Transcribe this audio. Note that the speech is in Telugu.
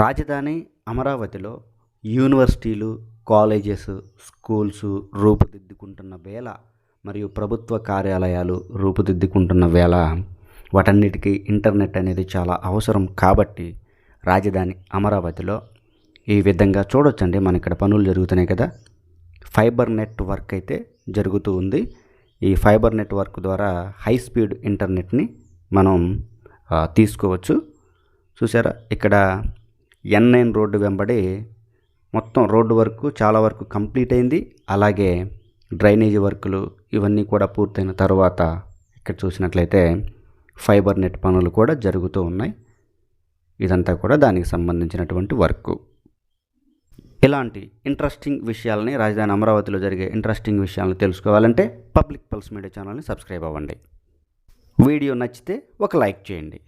రాజధాని అమరావతిలో యూనివర్సిటీలు, కాలేజెస్, స్కూల్స్ రూపుదిద్దుకుంటున్న వేళ మరియు ప్రభుత్వ కార్యాలయాలు రూపుదిద్దుకుంటున్న వేళ వాటన్నిటికీ ఇంటర్నెట్ అనేది చాలా అవసరం. కాబట్టి రాజధాని అమరావతిలో ఈ విధంగా చూడొచ్చండి. మన ఇక్కడ పనులు జరుగుతున్నాయి కదా. ఫైబర్ నెట్ వర్క్ అయితే జరుగుతూ ఉంది. ఈ ఫైబర్ నెట్వర్క్ ద్వారా హై స్పీడ్ ఇంటర్నెట్ని మనం తీసుకోవచ్చు. చూసారా, ఇక్కడ N9 రోడ్డు వెంబడి మొత్తం రోడ్డు వర్క్ చాలా వరకు కంప్లీట్ అయింది. అలాగే డ్రైనేజీ వర్కులు ఇవన్నీ కూడా పూర్తయిన తర్వాత ఇక్కడ చూసినట్లయితే ఫైబర్ నెట్ పనులు కూడా జరుగుతూ ఉన్నాయి. ఇదంతా కూడా దానికి సంబంధించినటువంటి వర్క్. ఇలాంటి ఇంట్రెస్టింగ్ విషయాలని, రాజధాని అమరావతిలో జరిగే ఇంట్రెస్టింగ్ విషయాలను తెలుసుకోవాలంటే పబ్లిక్ పల్స్ మీడియా ఛానల్ని సబ్స్క్రైబ్ అవ్వండి. వీడియో నచ్చితే ఒక లైక్ చేయండి.